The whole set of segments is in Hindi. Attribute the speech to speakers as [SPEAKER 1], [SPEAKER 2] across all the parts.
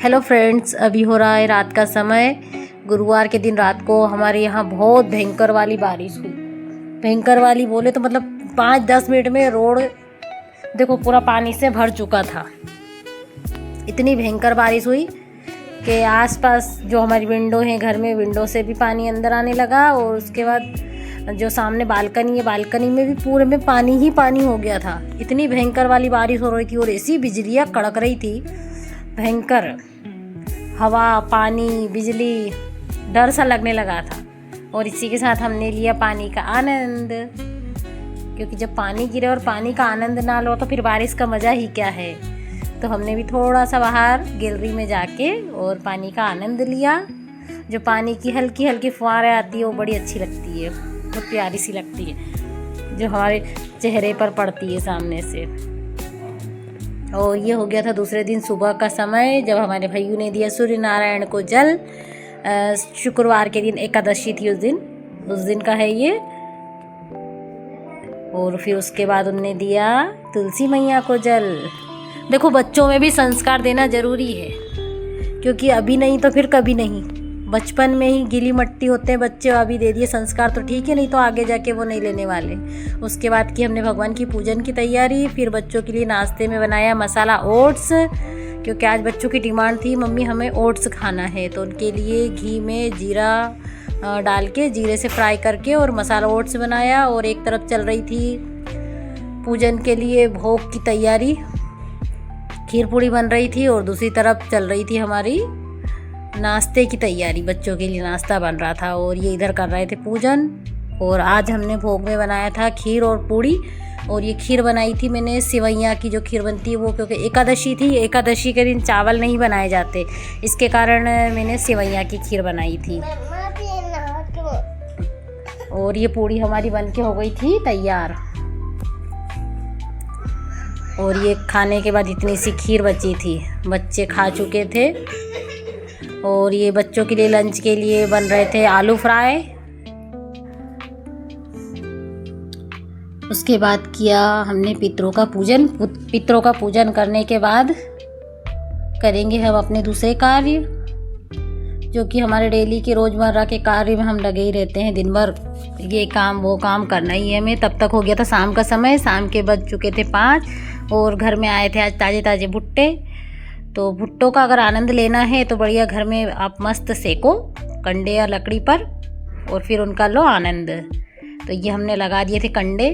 [SPEAKER 1] हेलो फ्रेंड्स, अभी हो रहा है रात का समय। गुरुवार के दिन रात को हमारे यहाँ बहुत भयंकर वाली बारिश हुई। भयंकर वाली बोले तो मतलब 5-10 मिनट में रोड देखो पूरा पानी से भर चुका था। इतनी भयंकर बारिश हुई कि आसपास जो हमारी विंडो है घर में, विंडो से भी पानी अंदर आने लगा और उसके बाद जो सामने बालकनी है, बालकनी में भी पूरे में पानी ही पानी हो गया था। इतनी भयंकर वाली बारिश हो रही थी और ऐसी बिजलियाँ कड़क रही थी, भयंकर हवा, पानी, बिजली, डर सा लगने लगा था। और इसी के साथ हमने लिया पानी का आनंद, क्योंकि जब पानी गिरे और पानी का आनंद ना लो तो फिर बारिश का मज़ा ही क्या है। तो हमने भी थोड़ा सा बाहर गैलरी में जाके और पानी का आनंद लिया। जो पानी की हल्की हल्की फुहारें आती है वो बड़ी अच्छी लगती है, बहुत प्यारी सी लगती है, जो हमारे चेहरे पर पड़ती है सामने से। और ये हो गया था दूसरे दिन सुबह का समय, जब हमारे भैया ने दिया सूर्य नारायण को जल। शुक्रवार के दिन एकादशी थी, उस दिन का है ये। और फिर उसके बाद उनने दिया तुलसी मैया को जल। देखो, बच्चों में भी संस्कार देना ज़रूरी है, क्योंकि अभी नहीं तो फिर कभी नहीं। बचपन में ही गीली मट्टी होते हैं बच्चे, अभी दे दिए संस्कार तो ठीक है, नहीं तो आगे जाके वो नहीं लेने वाले। उसके बाद की हमने भगवान की पूजन की तैयारी। फिर बच्चों के लिए नाश्ते में बनाया मसाला ओट्स, क्योंकि आज बच्चों की डिमांड थी मम्मी हमें ओट्स खाना है। तो उनके लिए घी में जीरा डाल के, जीरे से फ्राई करके और मसाला ओट्स बनाया। और एक तरफ चल रही थी पूजन के लिए भोग की तैयारी, खीर पूड़ी बन रही थी, और दूसरी तरफ चल रही थी हमारी नाश्ते की तैयारी, बच्चों के लिए नाश्ता बन रहा था। और ये इधर कर रहे थे पूजन। और आज हमने भोग में बनाया था खीर और पूड़ी। और ये खीर बनाई थी मैंने सिवैया की, जो खीर बनती है वो, क्योंकि एकादशी थी, एकादशी के दिन चावल नहीं बनाए जाते, इसके कारण मैंने सिवैया की खीर बनाई थी। और ये पूड़ी हमारी बन के हो गई थी तैयार। और ये खाने के बाद इतनी सी खीर बची थी, बच्चे खा चुके थे। और ये बच्चों के लिए लंच के लिए बन रहे थे आलू फ्राई। उसके बाद किया हमने पितरों का पूजन। पितरों का पूजन करने के बाद करेंगे हम अपने दूसरे कार्य, जो कि हमारे डेली के रोज़मर्रा के कार्य में हम लगे ही रहते हैं दिन भर। ये काम वो काम करना ही है हमें। तब तक हो गया था शाम का समय, शाम के बज चुके थे 5। और घर में आए थे आज ताज़े ताज़े भुट्टे। तो भुट्टों का अगर आनंद लेना है तो बढ़िया घर में आप मस्त सेको कंडे या लकड़ी पर, और फिर उनका लो आनंद। तो ये हमने लगा दिए थे कंडे,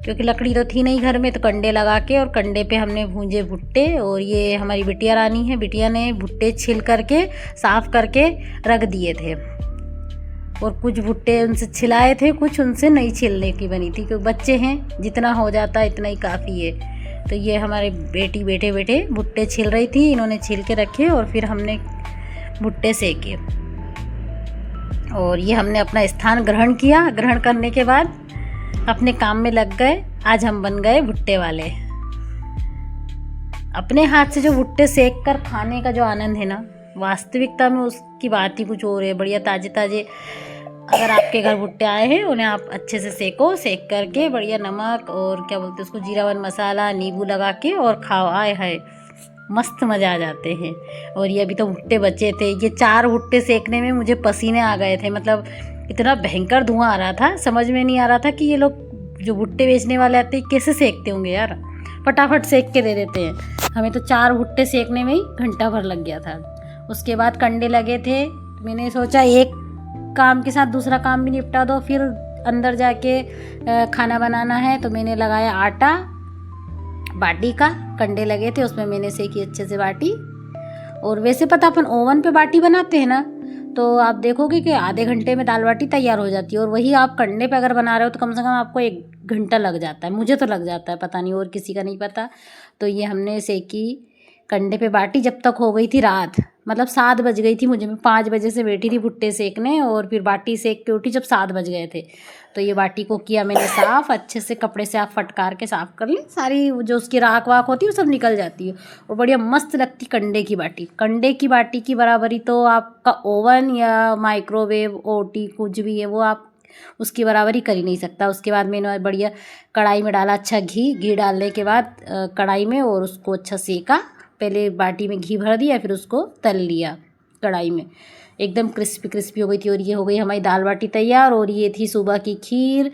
[SPEAKER 1] क्योंकि लकड़ी तो थी नहीं घर में, तो कंडे लगा के और कंडे पे हमने भूंजे भुट्टे। और ये हमारी बिटिया रानी है, बिटिया ने भुट्टे छिल करके साफ़ करके रख दिए थे। और कुछ भुट्टे उनसे छिलाए थे, कुछ उनसे नहीं छिलने की बनी थी, क्योंकि बच्चे हैं, जितना हो जाता है इतना ही काफ़ी है। तो ये हमारे बेटी बैठे बैठे भुट्टे छिल रही थी, इन्होंने छिल के रखे और फिर हमने भुट्टे सेके। और ये हमने अपना स्थान ग्रहण किया। ग्रहण करने के बाद अपने काम में लग गए। आज हम बन गए भुट्टे वाले। अपने हाथ से जो भुट्टे सेक कर खाने का जो आनंद है ना, वास्तविकता में उसकी बात ही कुछ और है। बढ़िया ताजे ताजे अगर आपके घर भुट्टे आए हैं, उन्हें आप अच्छे से सेको, सेक करके बढ़िया नमक और क्या बोलते हैं उसको, जीरा वन मसाला, नींबू लगा के और खाओ। आए है मस्त मज़ा आ जाते हैं। और ये अभी तो भुट्टे बचे थे, ये 4 भुट्टे सेकने में मुझे पसीने आ गए थे। मतलब इतना भयंकर धुआं आ रहा था, समझ में नहीं आ रहा था कि ये लोग जो भुट्टे बेचने वाले आते हैं कैसे सेकते होंगे यार। फटाफट सेक के दे देते हैं। हमें तो 4 भुट्टे सेकने में ही घंटा भर लग गया था। उसके बाद कंडे लगे थे, मैंने सोचा एक काम के साथ दूसरा काम भी निपटा दो, फिर अंदर जाके खाना बनाना है। तो मैंने लगाया आटा, बाटी का कंडे लगे थे, उसमें मैंने सेकी अच्छे से बाटी। और वैसे पता अपन ओवन पे बाटी बनाते हैं ना, तो आप देखोगे कि आधे घंटे में दाल बाटी तैयार हो जाती है। और वही आप कंडे पे अगर बना रहे हो तो कम से कम आपको 1 घंटा लग जाता है। मुझे तो लग जाता है, पता नहीं और किसी का नहीं पता। तो ये हमने सेकी कंडे पे बाटी, जब तक हो गई थी रात। मतलब 7 बज गई थी मुझे, मैं 5 बजे से बैठी थी भुट्टे सेकने, और फिर बाटी सेक के उठी जब 7 बज गए थे। तो ये बाटी को किया मैंने साफ़, अच्छे से कपड़े से आप फटकार के साफ़ कर ली, सारी जो उसकी राख वाख होती है वो सब निकल जाती है। और बढ़िया मस्त लगती कंडे की बाटी। कंडे की बाटी की बराबरी तो आपका ओवन या माइक्रोवेव, ओटी कुछ भी है वो आप उसकी बराबरी कर ही नहीं सकता। उसके बाद मैंने बढ़िया कढ़ाई में डाला अच्छा घी डालने के बाद कढ़ाई में, और उसको अच्छा सेका पहले बाटी में घी भर दिया, फिर उसको तल लिया कढ़ाई में, एकदम क्रिस्पी क्रिस्पी हो गई थी। और ये हो गई हमारी दाल बाटी तैयार। और ये थी सुबह की खीर,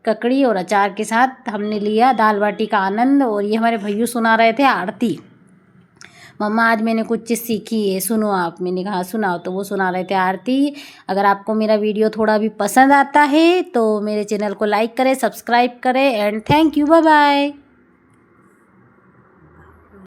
[SPEAKER 1] ककड़ी और अचार के साथ हमने लिया दाल बाटी का आनंद। और ये हमारे भैया सुना रहे थे आरती, मम्मा आज मैंने कुछ चीज़ सीखी है, सुनो आप। मैंने कहा सुनाओ, तो वो सुना रहे थे आरती। अगर आपको मेरा वीडियो थोड़ा भी पसंद आता है तो मेरे चैनल को लाइक करें, सब्सक्राइब करें and thank you, bye bye.